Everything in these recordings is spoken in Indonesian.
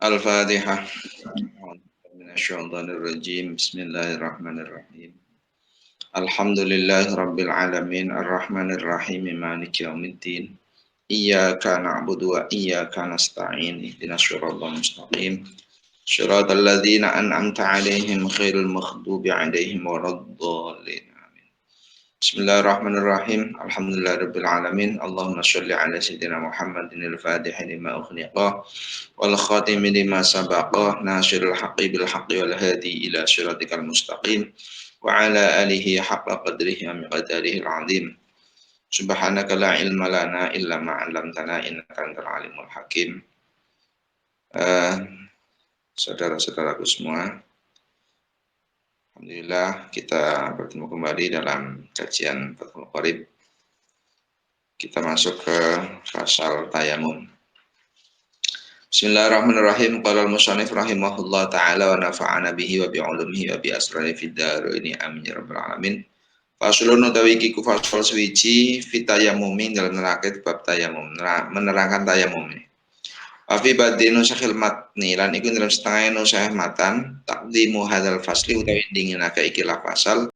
Al-Fatihah. Bismillahirrahmanirrahim. Alhamdulillahirabbil alamin arrahmanir rahim maliki yaumiddin. Iyyaka na'budu wa iyyaka nasta'in. Ihdinas shiratal mustaqim. Shiratal ladzina an'amta 'alaihim ghairil maghdubi 'alaihim waladdallin. Bismillahirrahmanirrahim. Alhamdulillahirabbil alamin. Allahumma shalli ala sayyidina Muhammadin al-Fatihil lima ughliqa wal khatimi lima sabaqa nasirul haqqi bil haqqi wal hadi ila siratikal mustaqim wa ala alihi haqqa qadrihi wa miqdarihi al-azim. Subhanaka la ilma lana illa ma 'allamtana innaka antal alimul hakim. Saudara-saudaraku semua, alhamdulillah kita bertemu kembali dalam kajian Fathul Qorib. Kita masuk ke fasal tayamum. Bismillahirrahmanirrahim. Qala al-musannif rahimahullah ta'ala wa nafa'ana bihi wa bi'ulumihi wa bi asrari fid dharaini amin ya rabbal alamin. Faslun utawi iki ku fasal suwiji fi tayammumi dalam nerangke bab tayamum, menerangkan tayamum. Wa fi badinu sakhil matni lan iku dalam setengah nusah matan taqdimu hadzal fasli utawi dinginake iki la fasal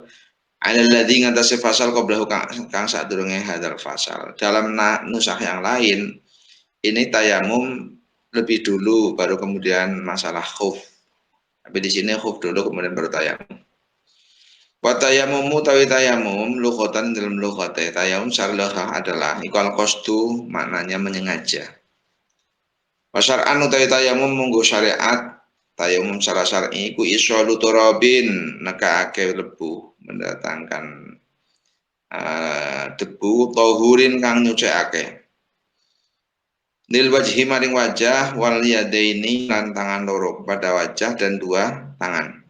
alal ladzi ngatasi fasal qablahu kang sadurunge hadzal fasal. Dalam nusah yang lain ini tayamum lebih dulu baru kemudian masalah khuf. Tapi di sini khuf dulu kemudian baru tayamum. Wa tayamumu tawi tayamum lughatan dalam lughate tayamum syar'ah adalah iqal qasdu maknanya menyengaja. Wa syar'an utawi tayamum munggo syariat tayamum secara syar'i iku isyalu turabin nekaake lebu mendatangkan debu tahurin kang nyucikake. Lil wajhi maring wajah wal yadaini lan tangan loro pada wajah dan dua tangan.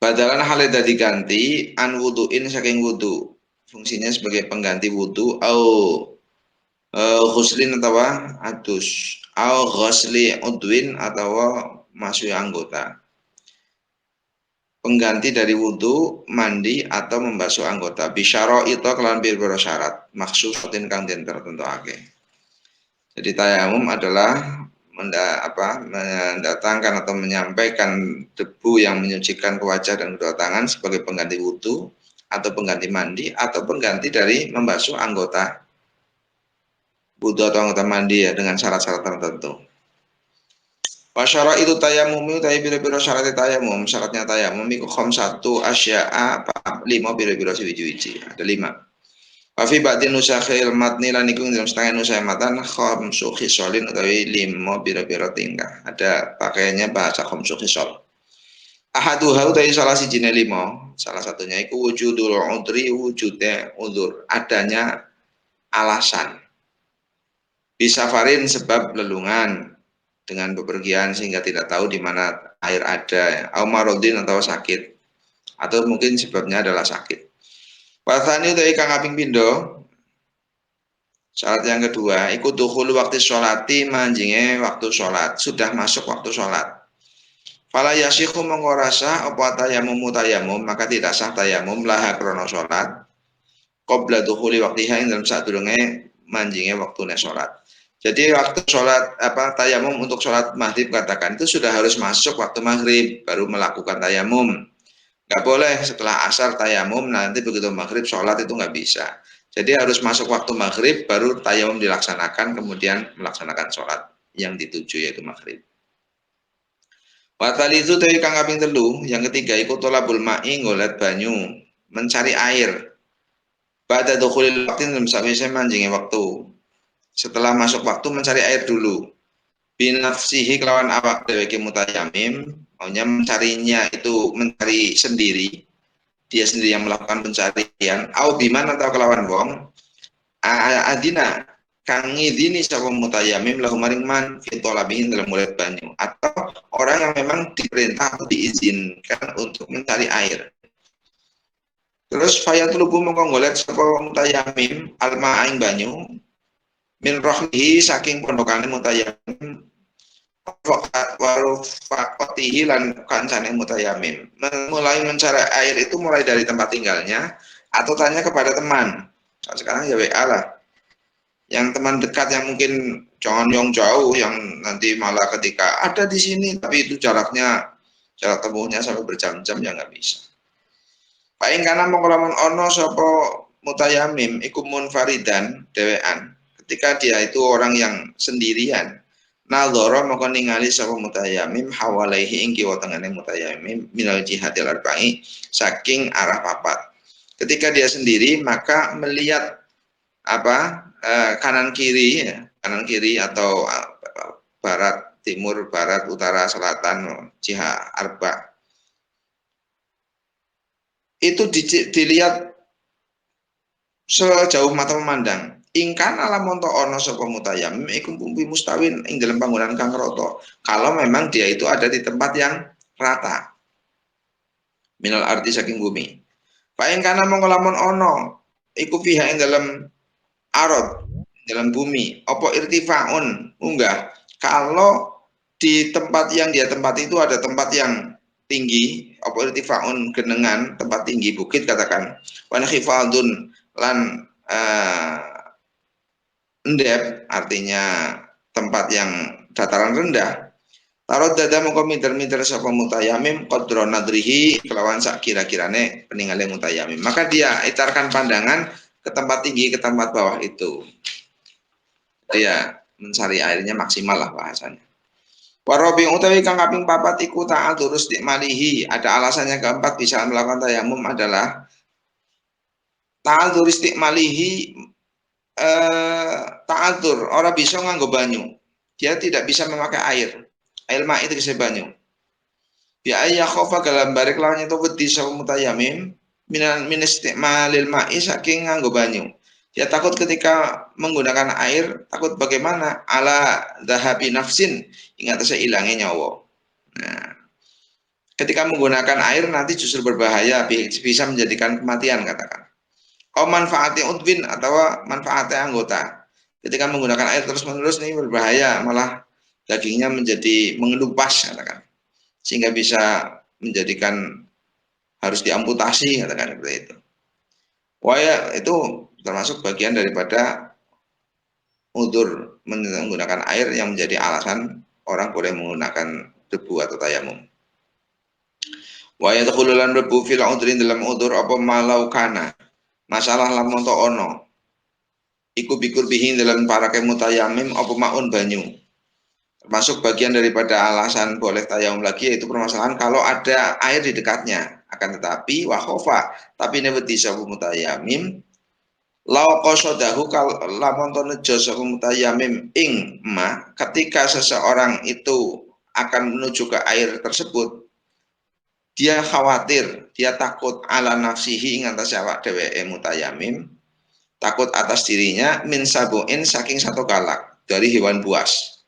Badalan hale dadi ganti an wuduin saking wudu. Fungsinya sebagai pengganti wudu au ghuslin atau adus au ghusli udwin atau masuk anggota. Pengganti dari wudu, mandi atau membasuh anggota. Bisyara itu kelawan pira-pira syarat maksusatin kang den tertentuake. Jadi tayamum adalah mendatangkan atau menyampaikan debu yang menyucikan ke wajah dan kedua tangan sebagai pengganti wudu atau pengganti mandi atau pengganti dari membasuh anggota wudu atau anggota mandi ya dengan syarat-syarat tertentu. Wasyara itu tayamum itu biro-biro syarat tayamum, syaratnya tayamum iku khamsatu asya'a 5 biro-biro suwi-suwi. Ada 5. Wa fi ba'din nusakhil matni lan iku dalam setengah nusakh matan khamsu khisalin utawi 5 biro-biro tingkah. Ada pakaiannya bahasa khamsu khisal. Ahaduha utawi salah sijine 5, salah satunya iku wujudul udri wujude udzur, adanya alasan. Bisafarin sebab lelungan dengan bepergian sehingga tidak tahu di mana air ada, au maradin atau sakit, atau mungkin sebabnya adalah sakit. Wasani utawi kang kaping pindho, syarat yang kedua, ikut dukhul waktu sholati manjinge waktu sholat, sudah masuk waktu sholat. Fala yasihu mengorasa apa tayamum mutayamum, maka tidak sah tayamum laha krono sholat. Qabla dukhuli waktiha ing dalam sadurunge manjinge waktune sholat. Jadi waktu sholat tayamum untuk sholat maghrib katakan itu sudah harus masuk waktu maghrib baru melakukan tayamum. Nggak boleh setelah asar tayamum nanti begitu maghrib sholat itu nggak bisa. Jadi harus masuk waktu maghrib baru tayamum dilaksanakan kemudian melaksanakan sholat yang dituju yaitu maghrib. Watali itu dari kang kaping telu, yang ketiga ikut tolabul ma'i ngolet banyu mencari air. Pada dukhulil waktu dalam sawise manjinge waktu. Setelah masuk waktu mencari air dulu. Binafsihi kelawan awak dheweke mutayamim, maunya mencarinya itu mencari sendiri. Dia sendiri yang melakukan pencarian, au biman atau kelawan wong. Adina kang ngidini sapa mutayamim lahu maring man fi talabihin dalam murid banyu, atau orang yang memang diperintah atau diizinkan untuk mencari air. Terus fayatlubu mongko golek sapa mutayamim alma aing banyu min rohlihi saking pondokane mutayamim warufaqatihi lan kancane mutayamim. Mulai mencari air itu mulai dari tempat tinggalnya atau tanya kepada teman. Nah, sekarang ya WA lah. yang teman dekat yang mungkin jangan yang jauh, yang nanti malah ketika ada di sini tapi itu jarak tempuhnya sampai berjam-jam ya nggak bisa. Paling karena mengkolaman ono sopo mutayamim iku munfaridan dewean. Ketika dia itu orang yang sendirian, naloro maka ningali sapa mutayamim hawalaihi ing kiwa tengene mutayamim minal jihadil arba'i saking arah papat. Ketika dia sendiri maka melihat kanan kiri ya, kanan kiri atau barat, timur, barat, utara, selatan, jihad arba. Itu dilihat sejauh mata memandang. Ingkan alam monto ono sapa mutayamim iku kumpi mustawin ing dalam bangunan kang rata. Kalau memang dia itu ada di tempat yang rata. Minal arti saking bumi. Fa ing kana mongko lamun ono iku fiha ing dalam arad, dalam bumi, apa irtifaun munggah. Kalau di tempat yang dia tempat itu ada tempat yang tinggi, apa irtifaun genengan, tempat tinggi bukit katakan. Wa khifadun lan endep artinya tempat yang dataran rendah. Tarot dada mongko minter-minter sapa mutayamim qadra nadrihi kelawan sak kira-kirane peningale mutayamim. Maka dia itarkan pandangan ke tempat tinggi, ke tempat bawah itu. Ya, mencari airnya maksimal lah bahasanya. Warobi utawi kang kaping papat iku ta'al durus malihi. Ada alasannya keempat bisa melakukan tayamum adalah ta'al durus malihi ta'atur, orang bisa nganggo banyu. Dia tidak bisa memakai air. Air ma itu bisa banyu. Bi ayya khofa dalam barik lawan itu wedi sapa mutayamim min istimalil ma'i saking nganggo banyu. Dia takut ketika menggunakan air, takut bagaimana ala dhahabi nafsin, ingat saya hilangnya nyawa. Nah, ketika menggunakan air nanti justru berbahaya, bisa menjadikan kematian katakan. Oh manfaatnya udwin atau manfaatnya anggota. Ketika menggunakan air terus-menerus ini berbahaya, malah dagingnya menjadi mengelupas katakan. Sehingga bisa menjadikan harus diamputasi katakan seperti itu. Wah itu termasuk bagian daripada udzur menggunakan air yang menjadi alasan orang boleh menggunakan debu atau tayamum. Wa yadkhululan debu fil udrin dalam udzur apa malaukana. Masalah lamun to ono. Iku bikur bihin dalam para kemutayamim apa maun banyu. Termasuk bagian daripada alasan boleh tayamum lagi yaitu permasalahan kalau ada air di dekatnya. Akan tetapi wahofa tapi nebeti sabu mutayamim lau qasadahu kal lamun to nejo sabu mutayamim ing ma ketika seseorang itu akan menuju ke air tersebut dia khawatir, dia takut ala nafsihi ing atas awak dheweke mutayamim, takut atas dirinya min sabuin saking satu galak dari hewan buas.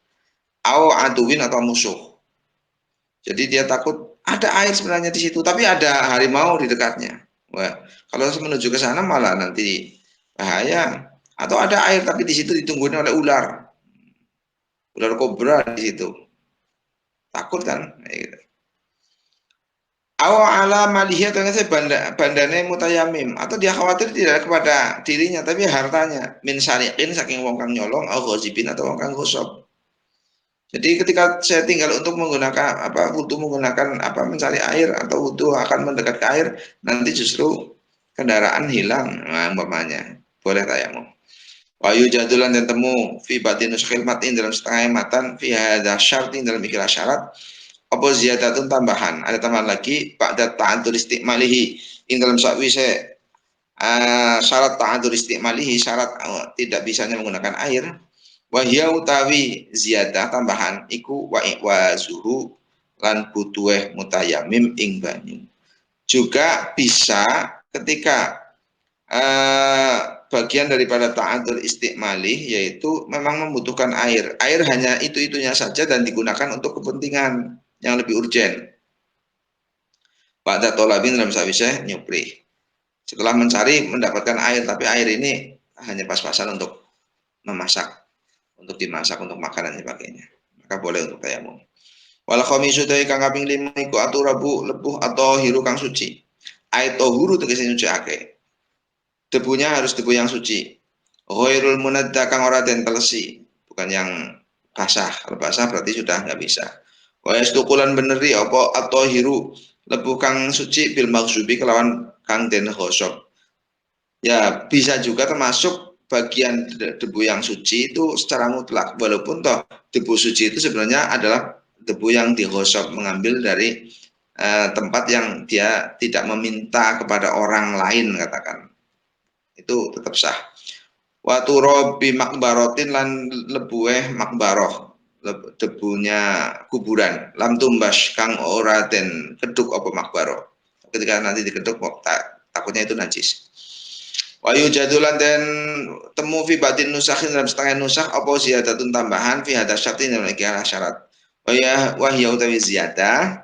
Au aduwin atau musuh. Jadi dia takut ada air sebenarnya di situ, tapi ada harimau di dekatnya. Wah, kalau menuju ke sana malah nanti bahaya. Atau ada air tapi di situ ditungguin oleh ular, ular kobra di situ. Takut kan? Gitu. Ala malihya ternyata bandane mutayamim atau dia khawatir tidak kepada dirinya tapi hartanya min sariqin saking wong kang nyolong au ghazibin atau wong kang ghosab. Jadi ketika saya tinggal untuk menggunakan wudu menggunakan mencari air atau wudu akan mendekat ke air nanti justru kendaraan hilang umpamanya boleh tayamum. Wayu jadulan dan temu fi batinus khilmatin dalam setengah matan fi hadza syartin dalam ikilah syarat apa ziyadatun tambahan ada tambahan lagi ba'da ta'adzur istimalihi ing dalam sakwise syarat ta'adzur istimalihi syarat tidak bisanya menggunakan air wahya utawi ziyadah tambahan iku wa zuhu lan butuh mutayamim ing banyu juga bisa ketika bagian daripada ta'adzur istimali yaitu memang membutuhkan air hanya itu-itunya saja dan digunakan untuk kepentingan yang lebih urgen. Pada tolabin dalam sawisnya nyupri. Setelah mencari mendapatkan air, tapi air ini hanya pas-pasan untuk memasak, untuk dimasak, untuk makanan dan sebagainya. Maka boleh untuk tayamum. Wal khamisu ta'i kang kaping 5 iku aturabu lebuh atau hiru kang suci. Ai tohuru tegese nyucikake. Debunya harus debu yang suci. Ghairul munadda kang ora den telesi, bukan yang basah. Kalau basah berarti sudah nggak bisa. Wa yastuqulan beneri apa at-tahiru lebu kang suci bil maghzubi kelawan kang den ghosok. Ya, bisa juga termasuk bagian debu yang suci itu secara mutlak. Walaupun toh debu suci itu sebenarnya adalah debu yang digosok, mengambil dari tempat yang dia tidak meminta kepada orang lain, katakan. Itu tetap sah. Wa turabi makbarotin lan lebueh makbaroh, debunya kuburan. Lam tumbas kang ora den keduk apa makbaroh. Ketika nanti dikeduk takutnya itu najis. Wayu jadulan dan temu fi batin nusakhin dalam setengah nusak apa ziyadatun tambahan fi hadas syartin dalam ikilah syarat. Wahya utawi ziyadah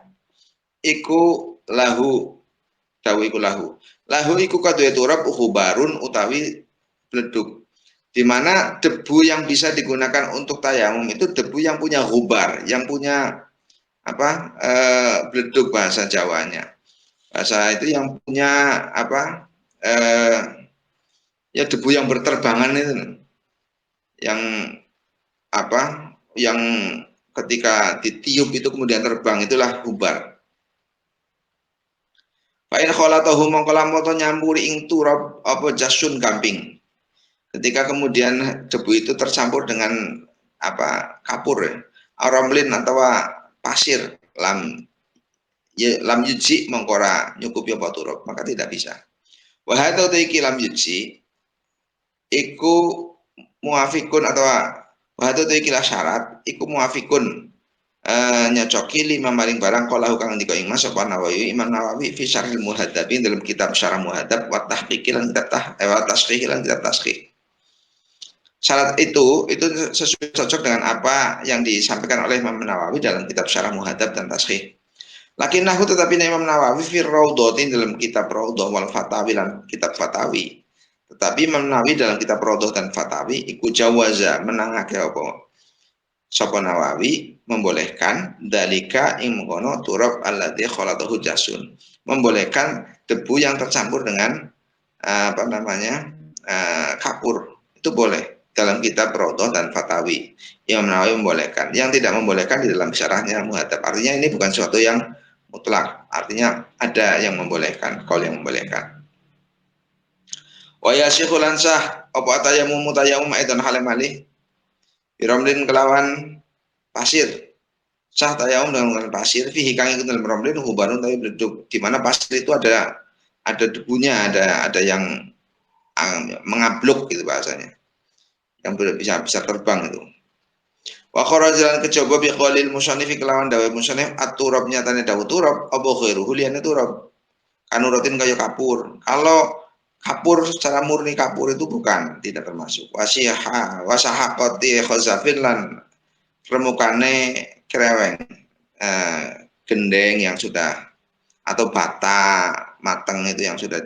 iku lahu dawu iku lahu. Lahu iku kaduwe turab uhubarun utawi bleduk. Di mana debu yang bisa digunakan untuk tayamum itu debu yang punya hubar, yang punya apa? Bleduk bahasa Jawanya. Bahasa itu yang punya apa? Ya debu yang berterbangan itu, yang apa, yang ketika ditiup itu kemudian terbang, itulah hubar. Fa'in kholatahu mongkolamoto nyampuri ing turab apa jasun gamping. Ketika kemudian debu itu tercampur dengan apa, kapur ya, aramlin atau pasir, lam yuji mengkora nyukupi apa turab, maka tidak bisa. Wahata iki lam yuji iku muafikun atau wahatu tu ikilah syarat iku muafikun nyocoki lima maring barang kalau kang ndika ing Mas apa Nawawi Imam Nawawi fi syarhil muhadzabin dalam kitab syarah muhadzab wa tahqiqi lan kitab tasqih lan kitab tasqih. Syarat itu sesuai cocok dengan apa yang disampaikan oleh Imam Nawawi dalam kitab syarah muhadzab dan tasqih. Lakinnahu tetapi Imam Nawawi fi raudhatin dalam kitab Raudhah wal Fatawi lan kitab Fatawi. Tetapi Imam Nawawi dalam kitab Raudhah dan Fatawi iku jawaza menangake apa? Sapa Nawawi membolehkan dalika ing mengkono turab alladzi khalatahu jasun. Membolehkan debu yang tercampur dengan apa namanya? Kapur. Itu boleh dalam kitab Raudhah dan Fatawi. Imam Nawawi membolehkan. Yang tidak membolehkan di dalam syarahnya Muhadzab. Artinya ini bukan suatu yang mutlak. Artinya ada yang membolehkan, qaul yang membolehkan. Wa yasikhul ansah apa tayamum mutayamum aidan halim malih biramlin kelawan pasir. Sah tayamum dengan pasir fihi kang iku dalam ramlin hubarun tapi bleduk. Di mana pasir itu ada debunya, ada yang mengabluk gitu bahasanya. Yang bisa terbang itu. Wa kharajalan kejaba bi qalil musannif kelawan dawe musannif at-turab nyatane dawu turab apa khairuhu liyane turab. Kanuratin kaya kapur. Kalau kapur secara murni kapur itu bukan, tidak termasuk. Wasahaqati khazafin lan remukane kreweng, gendeng yang sudah atau bata matang itu yang sudah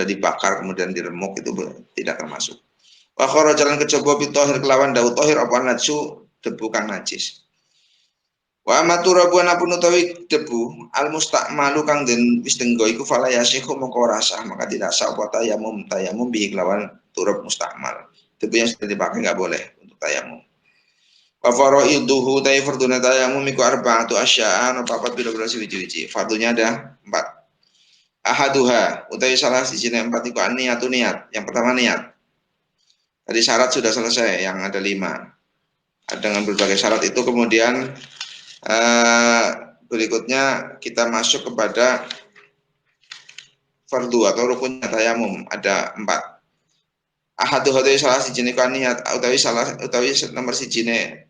dibakar kemudian diremuk itu tidak termasuk. Wa kharajalan kejaba bi tahir kelawan dawu tahir apa najsu debu kang najis. Wa maturabuan apun utawi debu al mustaqmalu kang den wis denggo iku fala yasihu mongko ora sah, maka tidak sah apa tayamum bihi kelawan turab mustaqmal. Debu yang sudah dipakai enggak boleh untuk tayamum. Wa faraiduhu ta'i farduna tayamum iku arba'atu asya'an apa bila suci-suci. Fardunya ada 4. Ahaduha utawi salah sijine 4 iku niatun niat. Yang pertama niat. Tadi syarat sudah selesai, yang ada 5. Dengan berbagai syarat itu kemudian berikutnya kita masuk kepada fardu atau rukunnya tayamum, ada 4. Ahadu utawi salah sijine niat utawi nomor sijine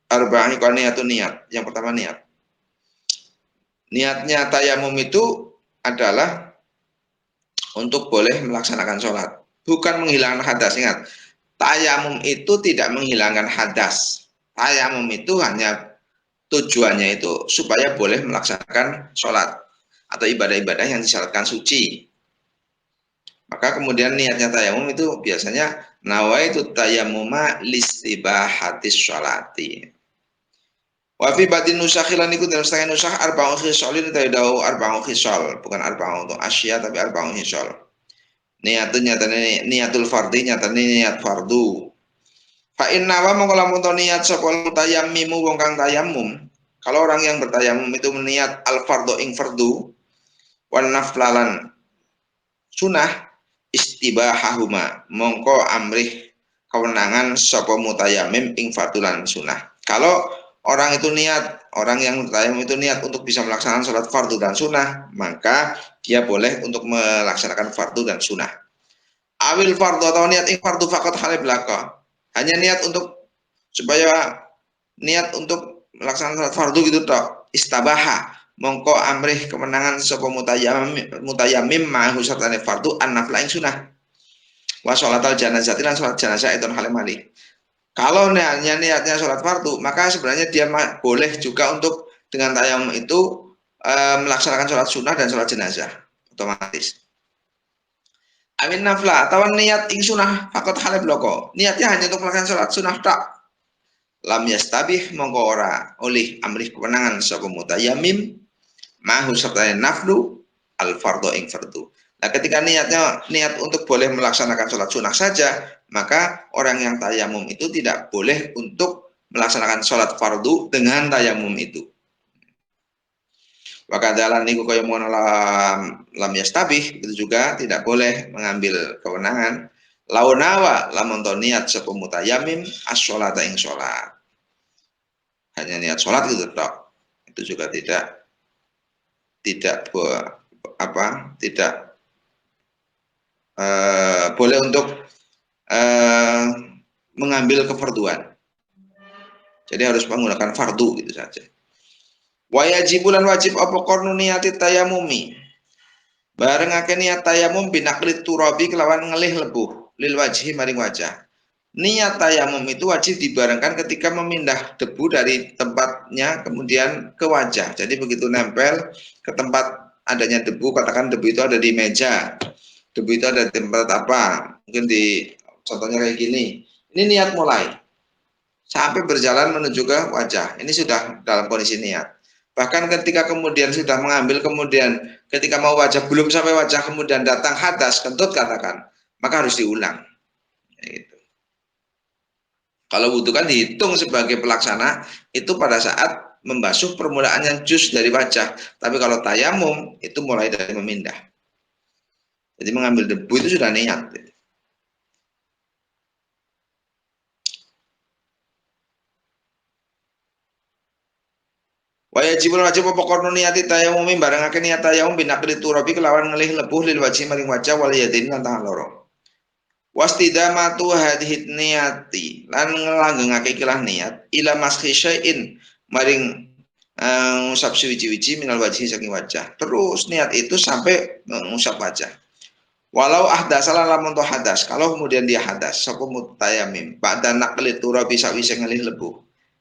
arba'ah iku niatun niat. Yang pertama niat. Niatnya tayamum itu adalah untuk boleh melaksanakan sholat, bukan menghilangkan hadas. Ingat, tayamum itu tidak menghilangkan hadas. Tayamum itu hanya tujuannya itu supaya boleh melaksanakan sholat atau ibadah-ibadah yang disyaratkan suci. Maka kemudian niatnya tayamum itu biasanya nawaitu tayammuma listibahatis sholati. Wa fi batin nusakhilan iku dalam setengah nusakh arba'un khisalin taydawu arba'un khisal, bukan arba'un untuk asya tapi arba'un khisal. Niatnya nyatane niatul fardhi nyatane niat fardu. Fa inna wa mongko lamun to niat sapa mutayammimu wong kang tayamum. Kalau orang yang bertayamum itu meniat al fardhu ing fardu wan naflalan sunah istibahahuma mongko amrih kewenangan sapa mutayammim ing fardulan sunah. Kalau orang itu niat, orang yang bertayamum itu niat untuk bisa melaksanakan sholat fardu dan sunnah, maka dia boleh untuk melaksanakan fardu dan sunnah. Awil fardu atau niat ing fardu fakat hal belaka. Hanya niat untuk supaya niat untuk melaksanakan sholat fardu gitu tok. Istabaha mongko amrih kemenangan sapa mutayammim ma'hu sartane fardu an nafla ing sunah. Wa sholatal janazah lan sholat jenazah itu hal mali. Kalau niatnya sholat fardu, maka sebenarnya dia boleh juga untuk dengan tayamum itu melaksanakan sholat sunnah dan sholat jenazah otomatis. Amin nafla atau niat ing sunnah fakot halib loko. Niatnya hanya untuk melaksanakan sholat sunnah tak. Lam yastabih mongko ora oleh amrih kewenangan sapa mutayammim mahu serta naflu al fardu ing fardu. Nah, ketika niat untuk boleh melaksanakan sholat sunnah saja, maka orang yang tayamum itu tidak boleh untuk melaksanakan sholat fardu dengan tayamum itu. Wakadalan niku kaya mono lam yastabih itu juga tidak boleh mengambil kewenangan launawa lamun to niat sapa mutayammim as-sholata ing sholat. Hanya niat sholat gitu tok. Itu juga tidak boleh untuk mengambil kefarduan. Jadi harus menggunakan fardu gitu saja. Wajibulan wajib apa kornu niati tayamumi. Bareng akeh niat tayamum binaklit turabi kelawan ngelih lebuh lil wajhi maring wajah. Niat tayamum itu wajib dibarengkan ketika memindah debu dari tempatnya kemudian ke wajah. Jadi begitu nempel ke tempat adanya debu, katakan debu itu ada di meja, debu itu ada di tempat apa, mungkin di contohnya kayak gini. Ini niat mulai sampai berjalan menuju ke wajah. Ini sudah dalam kondisi niat. Bahkan ketika kemudian sudah mengambil, kemudian ketika mau wajah belum sampai wajah, kemudian datang hadas, kentut katakan, maka harus diulang. Gitu. Kalau wudhu kan dihitung sebagai pelaksana itu pada saat membasuh permulaannya jus dari wajah. Tapi kalau tayamum itu mulai dari memindah. Jadi mengambil debu itu sudah niat. Wajibul wajib apa kono niati tayamum bareng akeh niat tayamum binakli turabi kelawan ngelih lebuh lil wajhi maring wajah wal yadin lan tangan loro. Wastidamatu hadhit niati lan ngelanggengake ikilah niat ila maskhi syai'in maring ngusap suwiji-wiji minal wajhi saking wajah. Terus niat itu sampai mengusap wajah. Walau ahdasalah lamun to hadas, kalau kemudian dia hadas, sapa mutayamim, ba'da naqli turabi sawise ngelih lebuh.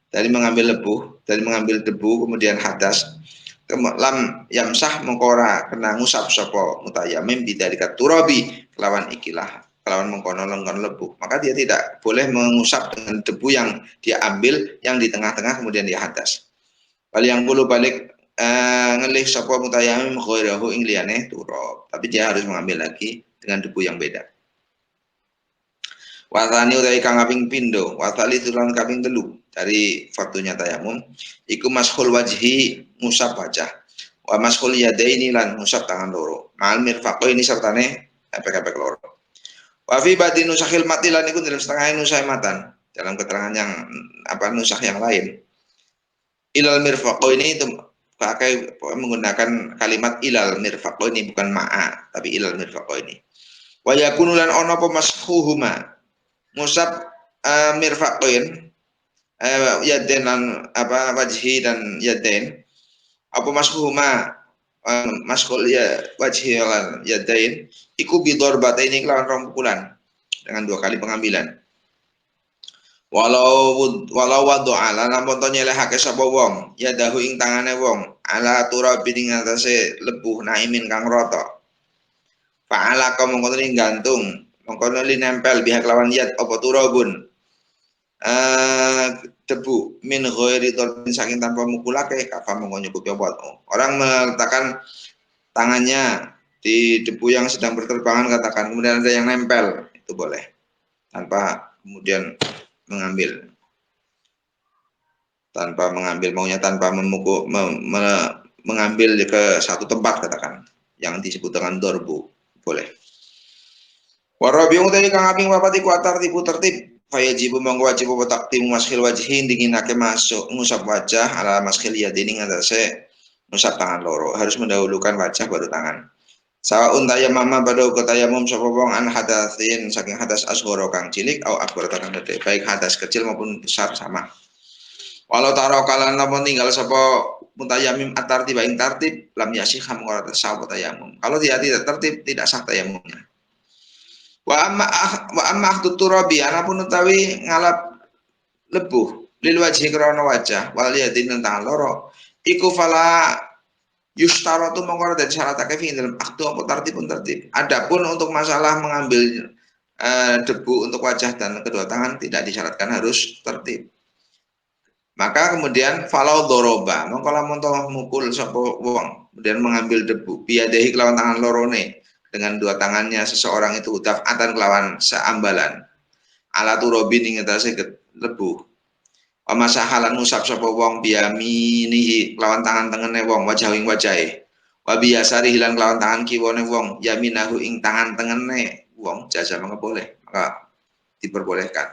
Dari mengambil debu kemudian hadas, lam yamsah mengkora kena ngusap sapa mutayamim bidzalika turabi kelawan ikilah kelawan mengkono lengkon lebuh. Maka dia tidak boleh mengusap dengan debu yang dia ambil yang di tengah-tengah kemudian dia hadas. Balik yang puluh balik ngelih sapa mutayamim ghairahu ing liyane turab. Tapi dia harus mengambil lagi dengan debu yang beda. Wasani utai kang kaping pindo, wasali tulan kaping telu dari fardunya tayamum. Iku mashul wajhi ngusap wajah. Wa mashul yadaini lan ngusap tangan loro. Ma'al mirfaqaini sertane epek-epek loro. Wa fi badin nusakhil matilan iku dalam setengah nusah matan. Dalam keterangan yang nusah yang lain. Ilal mirfaqaini itu pakai menggunakan kalimat ilal mirfaqaini bukan ma'a tapi ilal mirfaqaini. Wa yakunu lan ono apa mashuhuma musab mirfaqain yadain lan wajhi dan yadain apa mashuhuma maskul ya wajhi lan yadain iku bidarbataini kelawan rong pukulan dengan 2 kali pengambilan. Walau wadu'a lan lamun to nyelehake sapa wong ya dahu ing tangane wong ala turabi ing atase lebuh naimin kang rata. Fa'ala kaum mengkono gantung mengkono li nempel bihak lawan yad apa turabun debu min ghairi talbin saking tanpa mukulake kafa mengko nyukupi apa. Orang meletakkan tangannya di debu yang sedang berterbangan katakan, kemudian ada yang nempel, itu boleh tanpa kemudian mengambil, maunya tanpa mengambil ke satu tempat katakan yang disebut dengan dorbu, boleh. Warabiung tadi kang aping papat iku atartibu tertib fayajibu mongko wajib apa taktimu maskhil wajhin dinginake masuk ngusap wajah ala maskhil yadini ngatasé ngusap tangan loro, harus mendahulukan wajah baru tangan. Sawaun tayammama pada uga tayamum sapa wong an hadatsin saking hadas asghara kang cilik au akbar kang gede, baik hadas kecil maupun besar sama. Walau taro kalan lamun tinggal sapa mutayamim atartib ing tartib lam yasih mengora sah tayamum. Kalau dia tidak tertib tidak sah tayamumnya. Wa amma turabi anapun utawi ngalap lebuh lil wajhi krana wajah wal yadin tangan loro iku fala yustaratu mongko dan syaratake fi dalam aktu apa tertib. Adapun untuk masalah mengambil debu untuk wajah dan kedua tangan tidak disyaratkan harus tertib. Maka kemudian falau doroba mongko lamun mukul sapa wong kemudian mengambil debu biadehi kelawan tangan lorone dengan dua tangannya seseorang itu daf'atan kelawan seambalan ala turobin ing atase lebu pamasahalan ngusap sapa wong biyaminihi kelawan tangan tengene wong wajah ing wajahe wa biyasari hilan kelawan tangan kiwane wong yaminahu ing tangan tengene wong jaza maka boleh, maka diperbolehkan.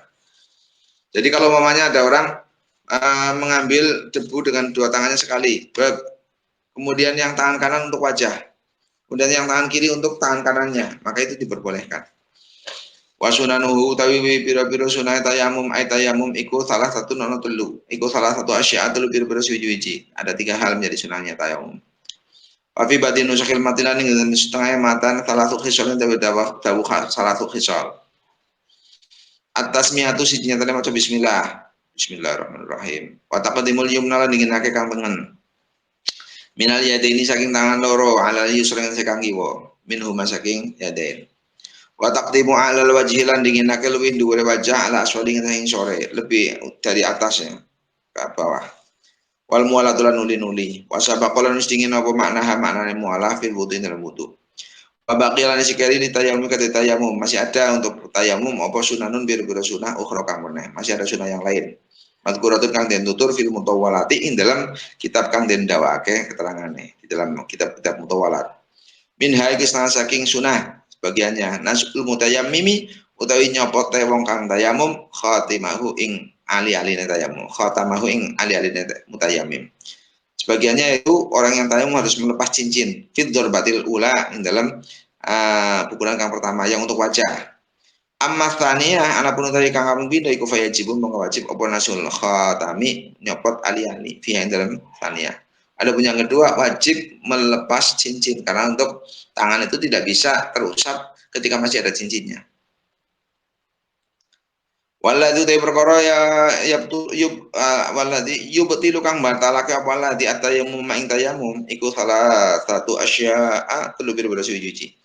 Jadi kalau mamanya ada orang mengambil debu dengan dua tangannya sekali, kemudian yang tangan kanan untuk wajah, kemudian yang tangan kiri untuk tangan kanannya, maka itu diperbolehkan. Wasunanuhu utawi pira-pira sunah tayamum ay tayamum iku salah satu nono telu, iku salah satu asya telu pira-pira suwi-wiji. Ada tiga hal menjadi sunahnya tayamum. Wafi batin nusakil matilan dengan setengah matan salah satu khisalnya dawu salah satu khisal. Atas miatu sijinya tadi maca bismillah. Bismillahirrahmanirrahim. Wa taqaddimul yumna lan dinginake kang tengen. Minal yadaini saking tangan loro alal yusra saking kiwa. Minhu saking yadain. Wa taqdimu alal wajhi lan dinginake luwih dhuwure wajah ala aswali ing sore, lebih dari atasnya ke bawah. Wal mualatu lan nuli-nuli. Wa sabaqalan wis dingin apa maknane mualah fil wudu dalam wudu. Wa baqilan sikari li tayamum kata tayamum masih ada untuk tayamum apa sunanun bir-bir sunah ukhra kang meneh. Masih ada sunah yang lain. Madkuratun kang den tutur fil mutawwalati ing dalam kitab kang den dawake keterangane di dalam kitab-kitab mutawwalat. Min haiki saking sunah sebagiannya nasul mutayammimi utawi nyopot wong kang tayamum khatimahu ing ali-aline tayamum khatamahu ing ali-aline mutayammim. Sebagiannya itu orang yang tayamum harus melepas cincin fit dzarbatil ula ing dalam pukulan kang pertama yang untuk wajah. Amma tsaniyah anapun utawi kang kaping pindho iku fayajibun mongko wajib apa nasul khatami nyopot ali-ali fi ing dalam tsaniyah. Ada pun yang kedua wajib melepas cincin karena untuk tangan itu tidak bisa terusap ketika masih ada cincinnya. Waladzi te perkara waladzi yubtilu kang batalake apa ladzi atayamum ing tayamum iku salah satu asya'a telu bir suci.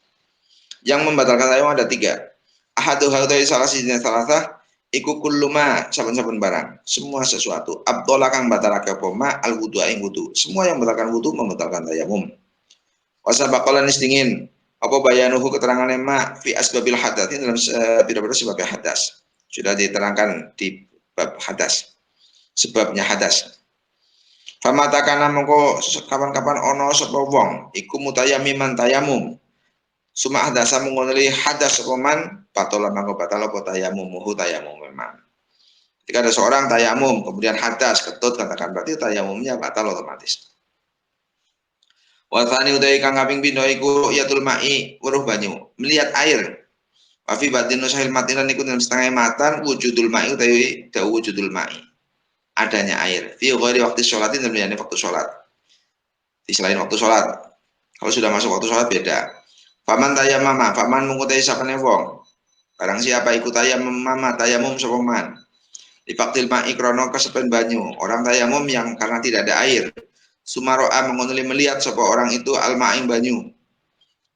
Yang membatalkan tayamum ada tiga. Ahadu hadai salah salah iku kulluma saben-saben barang, semua sesuatu. Abdullah kang batalake apa ma al wudu ing wudu. Semua yang membatalkan wudu membatalkan tayamum. Wasabaqalan istingin apa bayanuhu keterangan ma fi asbabil hadath dalam pira-pira sebab hadas. Sudah diterangkan di bab hadas. Sebabnya hadas. Famata kana mengko kapan-kapan ono sapa wong iku mutayammiman tayamum. Suma hadasa mengonali hadas roman patola mangko batalo tayamum muhu tayamum memang. Jika ada seorang tayamum kemudian hadas ketut katakan berarti tayamumnya batal otomatis. Wa tsani udai kang kaping pindho iku yatul ma'i weruh banyu, melihat air. Wa fi batin sahil matinan iku dalam setengah matan wujudul ma'i utawi dawu wujudul ma'i. Adanya air. Fi ghairi waktu sholat dalam waktu sholat. Di selain waktu sholat. Kalau sudah masuk waktu sholat beda. Faman tayamama, faman mengkutai sapane wong. Barang siapa ikut tayamum sapa man. Di faktil ma'i krono kesepen banyu. Orang tayamum yang karena tidak ada air. Sumaro'a mengonuli melihat sapa orang itu al-ma'ing banyu.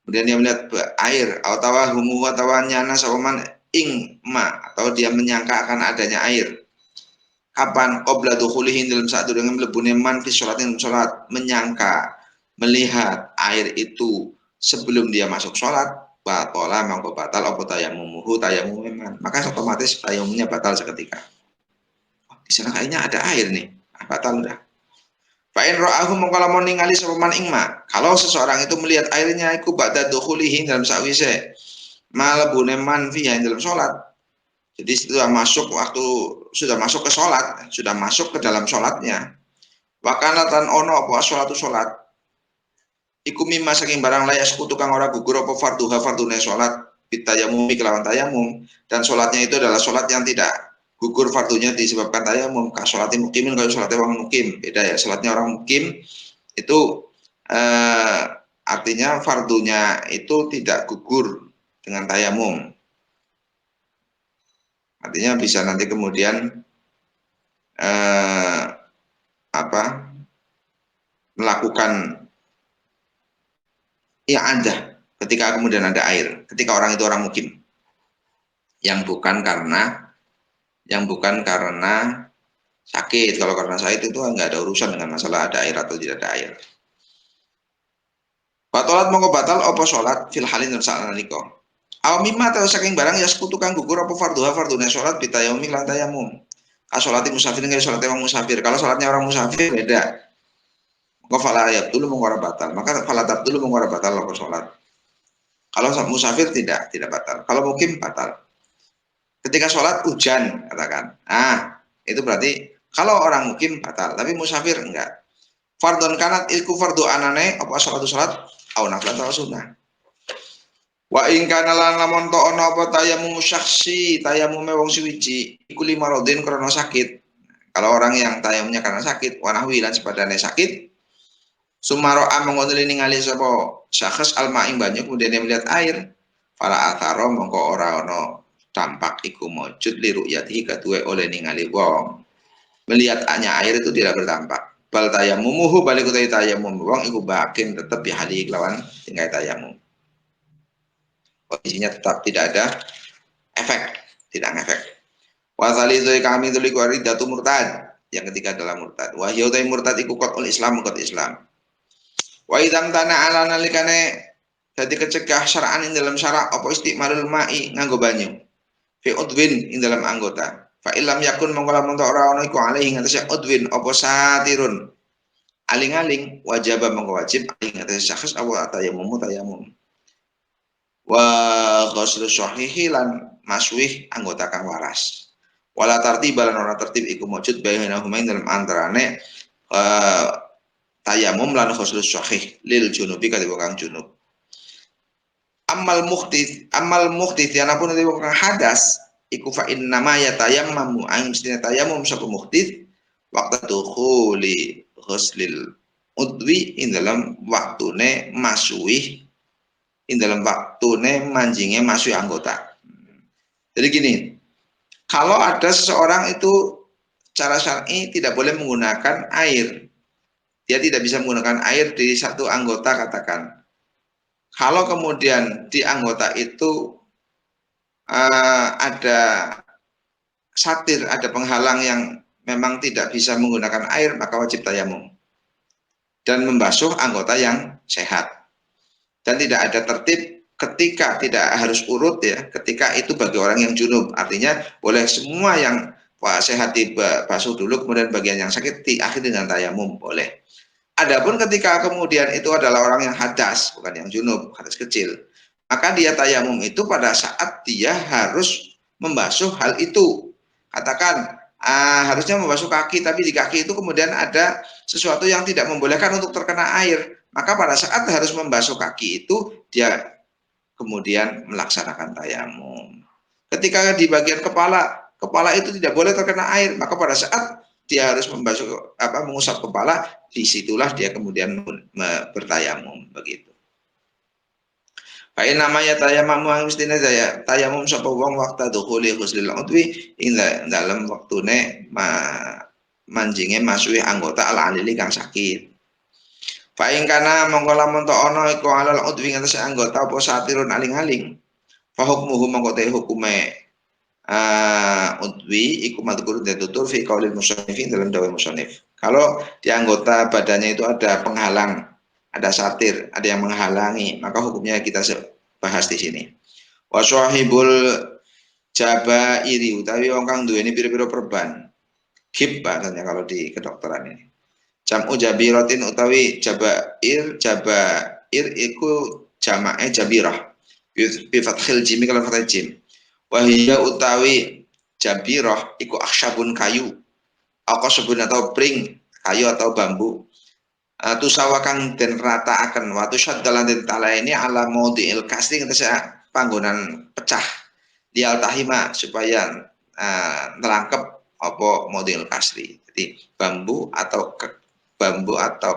Kemudian dia melihat air atau humu atau nyana sapa man ing ma atau dia menyangka akan adanya air. Kapan qabla dukhulihi dalam saat dengan mlebune man fi sholatin salat menyangka melihat air itu sebelum dia masuk sholat, batola mangko batal apa tayamumuhu tayamuman, maka otomatis tayamumnya batal seketika. Di sana kayaknya ada air nih, batal udah. Fa'in ro'ahu mengkalamun ningali sopaman ingma. Kalau seseorang itu melihat airnya iku ba'da dukhulihi dalam sakwise malebune man fiha dalam sholat. Jadi sudah masuk ke sholat, sudah masuk ke dalam sholatnya. Wakanatan ono apa sholatu sholat. Iku mimma saking barang layak sekutu kang ora gugur apa farduha fardune sholat bitayamumi kelawan tayamum, dan sholatnya itu adalah sholat yang tidak gugur fardunya disebabkan tayamum. Ka sholati mukimin kalau sholatnya orang mukim beda ya. Sholatnya orang mukim itu artinya fardunya itu tidak gugur dengan tayamum. Artinya bisa nanti kemudian melakukan i'adah ketika kemudian ada air, ketika orang itu orang mukim, yang bukan karena sakit. Kalau karena sakit itu nggak ada urusan dengan masalah ada air atau tidak ada air. Batalat mongko batal apa sholat fil halin dan saat nalika. Aw mimma ta saking barang ya sekutu kang gugur apa farduha fardune sholat bitayamumi lan tayamum. Ka sholati musafirin kaya sholat orang musafir. Kalau sholatnya orang musafir beda. Maka fala ayat dulu mengora batal. Maka fala tab dulu mengora batal apa sholat. Kalau musafir tidak batal. Kalau mukim batal. Ketika sholat hujan katakan. Itu berarti kalau orang mukim batal, tapi musafir enggak. Fardon kanat ilku fardu anane apa sholat au naflan atau sunnah. Wa in kana lan lamun to ana apa tayamum syakhsi, tayamum wong suwiji iku limarodin krana sakit. Kalau orang yang tayamumnya karena sakit, wanahwi lan sepadane sakit, sumaro amangondeli ningali sapa syakhs alma'ing banyu kemudian dia melihat air, fala atharo mongko ora ana dampak iku mujud li ru'yatihi kadue oleh ningali wong. Melihat hanya air itu tidak berdampak. Bal tayamumuhu balik utai tayamum wong iku bakin tetap bihali lawan tinggal tayamum. Kondisinya tetap tidak ada efek, tidak ngefek. Wasali zoi kami tuli kuari datu murtad. Yang ketiga adalah murtad. Wahyu utai murtad iku qat'ul Islam qat Islam. Wa idam tanah ala nalikane jadi kecegah syara'an ing dalam syara' apa istiqmalul ma'i nganggo banyu. Fi udwin ing dalam anggota. Fa ilam yakun mongko lamun ora ana iku alaihi ngatese udwin apa satirun. Aling-aling wajib mongko wajib aling ngatese syakhs apa tayamum. Wa ghuslu syahihi lan maswih anggota kang waras. Wala tartibalan ora tertib iku mujud bainahuma dalam antarane tayamum lan ghuslu syahih lil junubi kali kang junub. Amal muhdits yanapun dari kang hadas iku fa inna ma yatayammamu ang mesti tayamum sapa muhdits waqtu dukhuli ghuslil udwi ing dalam waktune maswih ing dalam waktune manjinge maswih anggota. Jadi gini, kalau ada seseorang itu cara syar'i tidak boleh menggunakan air, dia tidak bisa menggunakan air di satu anggota katakan. Kalau kemudian di anggota itu ada satir, ada penghalang yang memang tidak bisa menggunakan air, maka wajib tayamum dan membasuh anggota yang sehat. Dan tidak ada tertib ketika tidak harus urut ya, ketika itu bagi orang yang junub. Artinya boleh semua yang sehat dibasuh dulu, kemudian bagian yang sakit diakhiri dengan tayamum, boleh. Adapun ketika kemudian itu adalah orang yang hadas, bukan yang junub, hadas kecil, maka dia tayamum itu pada saat dia harus membasuh hal itu. Katakan harusnya membasuh kaki, tapi di kaki itu kemudian ada sesuatu yang tidak membolehkan untuk terkena air, maka pada saat harus membasuh kaki itu dia kemudian melaksanakan tayamum. Ketika di bagian kepala itu tidak boleh terkena air, maka pada saat dia harus mengusap kepala, disitulah dia kemudian bertayamum begitu. Fa inna ma yatayammamu mestine saya tayamum sapa wong waqta dukhuli ghuslil udwi ing dalam waktune manjinge masui anggota al-alili kang sakit. Fa ing kana mongko lamun to ana iku alal udwi ngatese anggota apa satirun aling-aling. Fa hukmuhu mongko te hukume udwi iku madhkur ditutur fi qaulil musannif dalam dawai musannif. Kalau di anggota badannya itu ada penghalang, ada satir, ada yang menghalangi, maka hukumnya kita bahas di sini. Wa sahibul jabairi utawi wong kang duweni pira-pira perban. Gib bahasanya kalau di kedokteran ini. Jam'u jabiratin utawi jabair iku jama'e jabirah. Bi fathil jim kalau fathil jim. Wa hiya utawi jabirah iku akhsyabun kayu. Aqsabun atau pring, kayu atau bambu. Tusawakan den rata akan watu syaddalan den tala ini ala maudhi'il kasri ngentesa panggonan pecah dial tahima supaya nerangkep apa model kasri. Jadi bambu atau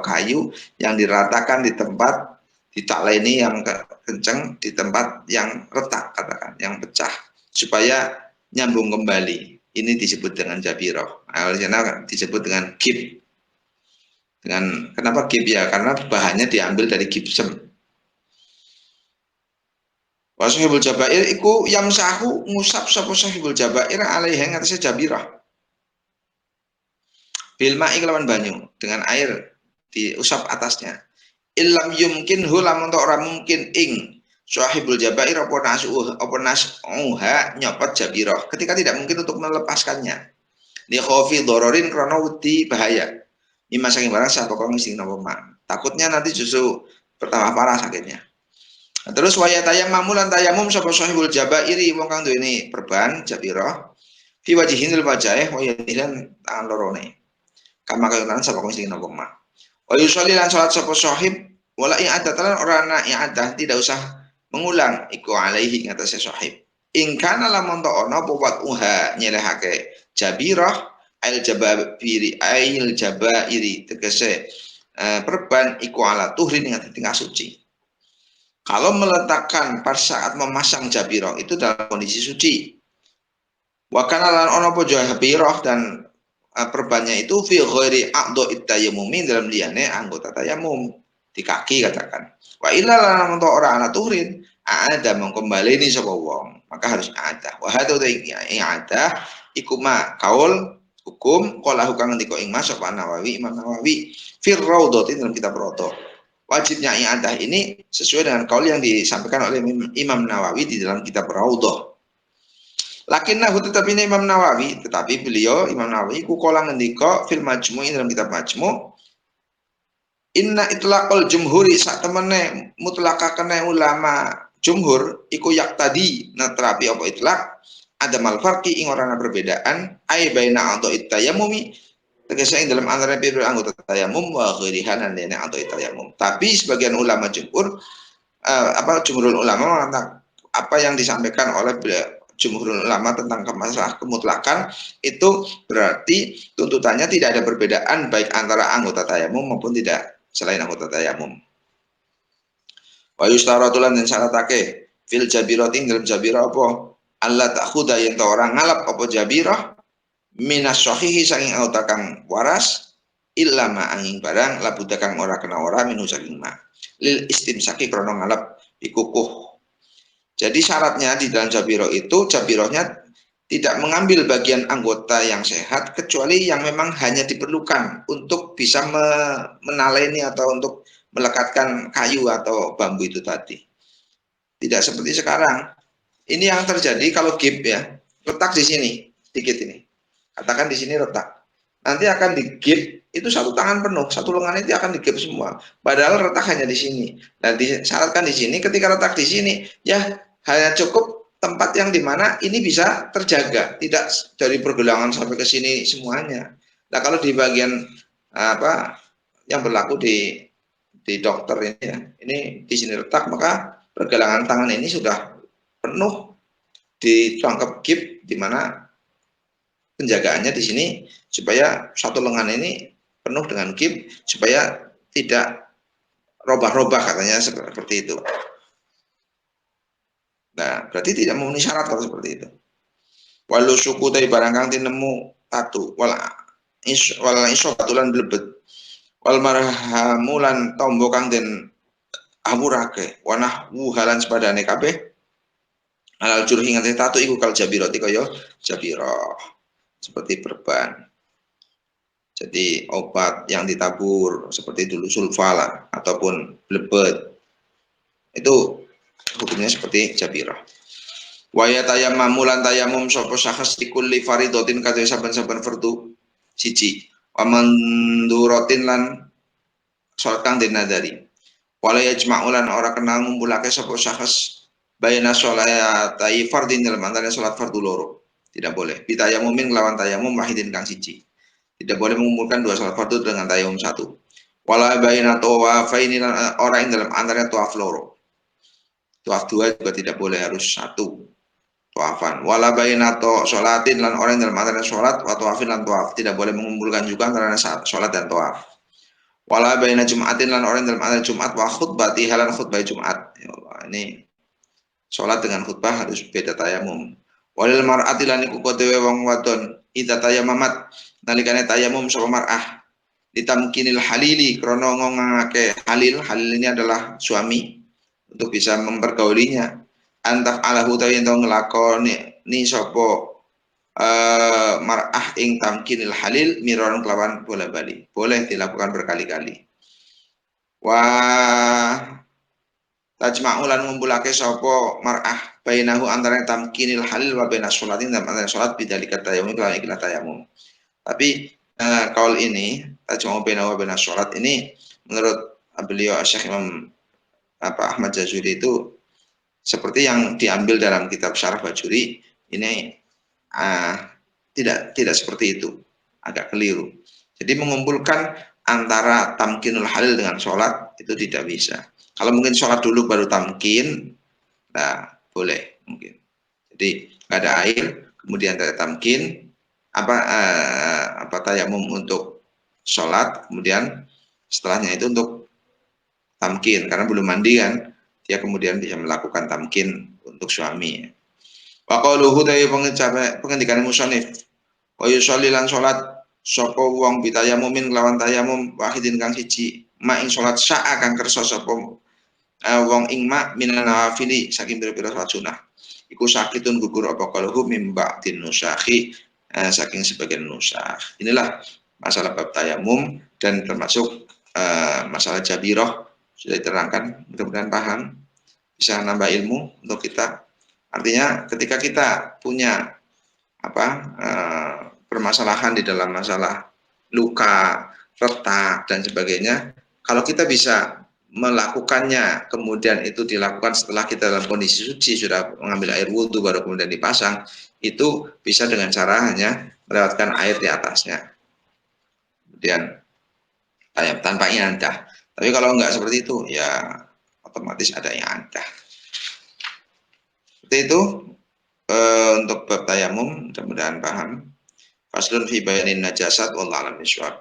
kayu yang diratakan di tempat ditaleni yang kenceng, di tempat yang retak katakan, yang pecah supaya nyambung kembali. Ini disebut dengan jabiroh. Al-jannah disebut dengan gib. Dengan kenapa gib ya? Karena bahannya diambil dari gypsum. Wa sahibul jabair iku yamsahu ngusap sapa sahibul jabair alaihi ing atase jabirah. Bil ma'i kelawan banyu, dengan air diusap atasnya. Illam yumkin lamun ora mungkin ing sahibul jabair apa nasuha nyopot jabirah. Ketika tidak mungkin untuk melepaskannya. Li khaufi dororin krana wedi bahaya. Mimma saking barang sapa kang sing napa takutnya nanti justru pertama parah sakitnya. Terus waya tayamum lan tayamum sapa sahibul jabairi wong kang duweni perban jabirah fi wajhinil wajahe waya lan tangan lorone. Kama kaya nang sapa sing napa mah. Wa yusolli lan salat sapa sahib wala i'adah lan ora ana i'adah tidak usah mengulang iku alaihi ngatasé sahib. In kana lamun ta ana apa uha nyelehake jabirah ail jabairi tegese perban iku ala tuhrin ing tingkah suci. Kalau meletakkan pada saat memasang jabirah itu dalam kondisi suci. Wakana lan ono po jabirah dan perbannya itu fi ghairi a'dha tayammumi dalam liyane anggota tayamum di kaki katakan. Wa illa lan untuk orang ana tuhrin ada mengkembali ini sapa wong, maka harus ada. Wa hadu ada iku ma kaul hukum qala hukang ngendika ing Mas Nawawi Imam Nawawi fir raudhati dalam kitab Raudhah. Wajibnya i'adah ini sesuai dengan kaul yang disampaikan oleh Imam Nawawi di dalam kitab Raudhah. Lakinnahu tetapi ini Imam Nawawi, tetapi beliau Imam Nawawi ku kala ngendika fil majmu' dalam kitab majmu' inna itlaqal jumhuri sak temene mutlaqakane ulama jumhur iku yaktadi natrapi apa itlaq ada malfarqi ing ora ana perbedaan ai baina atau tayammumi tegese ing dalam antara pira anggota tayamum wa ghairiha lan lene atau tayamum. Tapi sebagian ulama jumhur jumhurul ulama mengatakan apa yang disampaikan oleh jumhurul ulama tentang masalah kemutlakan itu berarti tuntutannya tidak ada perbedaan baik antara anggota tayamum maupun tidak selain anggota tayamum. Wa yustaratulan dan syaratake fil jabiratin dalam jabirah apa Allah ta'khudha yang orang ngalap apa jabirah minas sahihi saking auta kang waras illa ma angin barang labuda kang ora kena ora minu saking ma lil istimsaki krono ngalap ikukuh. Jadi syaratnya di dalam jabiro itu jabirohnya tidak mengambil bagian anggota yang sehat kecuali yang memang hanya diperlukan untuk bisa menaleni atau untuk melekatkan kayu atau bambu itu tadi. Tidak seperti sekarang. Ini yang terjadi kalau gip ya, letak di sini sedikit ini. Katakan di sini retak. Nanti akan digip itu satu tangan penuh, satu lengan itu akan digip semua. Padahal retak hanya di sini. Dan disyaratkan di sini, ketika retak di sini, ya hanya cukup tempat yang dimana ini bisa terjaga, tidak dari pergelangan sampai ke sini semuanya. Nah kalau di bagian yang berlaku di dokter ini ya, ini di sini retak maka pergelangan tangan ini sudah penuh ditangkap gip di mana penjagaannya di sini supaya satu lengan ini penuh dengan gip supaya tidak robah-robah katanya seperti itu. Nah, berarti tidak memenuhi syarat kalau seperti itu. Walau suku dari barang kang tinemu tatu wal isobatulan blebet wal marhamulan tombo kang den awurake wanah wuhalan sepadane kabeh alal jurhi ngate tatu iku kal jabirati kaya jabirah seperti perban. Jadi obat yang ditabur seperti dulu sulfa ataupun blebet itu hukumnya seperti jabirah. Wa ya tayammamu lan tayamum sapa syakhs likulli faridatin kadhe saben-saben fardu siji. Wa manduratin lan salat kang dinadari. Wala yajma'u lan ora kenal ngumpulake sapa syakhs baina sholatai fardin dalam antara salat fardu loro. Tidak boleh. Bitayamumin lawan tayamum wahidin kang siji. Tidak boleh mengumpulkan dua salat fardu dengan tayamum satu. Wala baina tawafaini lan ora ing dalam antara tawaf loro. Tawaf dua juga tidak boleh, harus satu tawafan. Wala baina sholatin lan ora ing dalam antara salat wa tawafin lan tawaf. Tidak boleh mengumpulkan juga antara salat dan tawaf. Wala baina Jum'atin lan orang dalam antara Jumat wa khutbati halan khutbah Jumat. Ya Allah, ini salat dengan khutbah harus beda tayamum. Walil mar'ati lan iku kodewe wong wadon idza tayammamat nalikane tayamum sapa mar'ah ditamkinil halili krana ngongake halil. Halil ini adalah suami, untuk bisa mempergaulinya. Antaf alahu tawi ento nglakoni ni sapa mar'ah ing tamkinil halil miron kelawan bola bali. Boleh dilakukan berkali-kali. Wah tajma'u lan ngumpulake sapa mar'ah bainahu antara tamkinil halil wa baina sholatin dan antara sholat bidzalika tayamum kelawan ikhlas tayamum. Tapi kaul ini tajma'u bainahu wa baina sholat ini menurut beliau Syekh Imam Ahmad Jazuli itu seperti yang diambil dalam kitab Syarah Bajuri ini tidak seperti itu, agak keliru. Jadi mengumpulkan antara tamkinul halil dengan sholat itu tidak bisa. Kalau mungkin sholat dulu baru tamkin, nah boleh mungkin. Jadi nggak ada air, kemudian ada tamkin, tayamum untuk sholat, kemudian setelahnya itu untuk tamkin, karena belum mandi kan, dia kemudian bisa melakukan tamkin untuk suami. Wa qauluhu ta'i pengendikan musannif wa yusolli lan sholat sapa wong bitayamumin lawan tayamum wahidin kang siji ma ing sholat sa'a kang kersa sapa wong ing ma minan nawafili saking pira-pira salat sunah iku sakitun gugur apa qaluhu mimba din nusakhi saking sebagian nusakh. Inilah masalah bab tayamum dan termasuk masalah jabirah sudah diterangkan, mudah-mudahan paham, bisa nambah ilmu untuk kita. Artinya ketika kita punya permasalahan di dalam masalah luka, retak dan sebagainya, kalau kita bisa melakukannya, kemudian itu dilakukan setelah kita dalam kondisi suci, sudah mengambil air wudhu baru kemudian dipasang, itu bisa dengan cara hanya melewatkan air di atasnya, kemudian tanpa indah. Tapi kalau enggak seperti itu, ya otomatis ada yang ada. Seperti itu untuk bab tayamum, mudah-mudahan paham. Faslun fi bayanin najasat wallahu a'lam bishawab.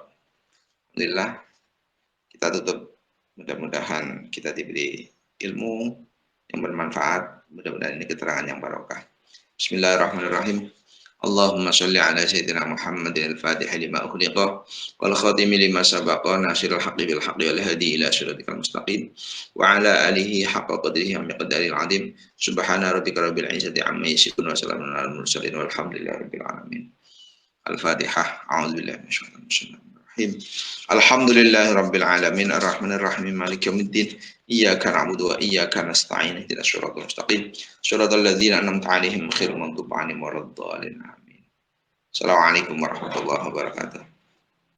Alhamdulillah, kita tutup. Mudah-mudahan kita diberi ilmu yang bermanfaat. Mudah-mudahan ini keterangan yang barokah. Bismillahirrahmanirrahim. Allahumma sholli ala sayyidina Muhammadin al-Fatih lima ukhliqa wal khatimi lima sabaqa nasirul haqqi bil haqqi wal hadi ila siratikal mustaqim wa ala alihi haqqa qadrihi wa miqdaril azim. Subhana rabbika rabbil izzati amma yasifun wa salamun alal mursalin walhamdulillahi rabbil alamin. Al-Fatihah. A'udzubillahi minasyaitonir rajim. Alhamdulillahi rabbil alamin arrahmanir rahim maliki yaumiddin. Iyyaka na'budu wa iyyaka nasta'in ihdinas shiratal mustaqim. Shiratal ladzina an'amta 'alaihim ghairil maghdubi 'alaihim waladdallin. Amin. Assalamualaikum warahmatullahi wabarakatuh.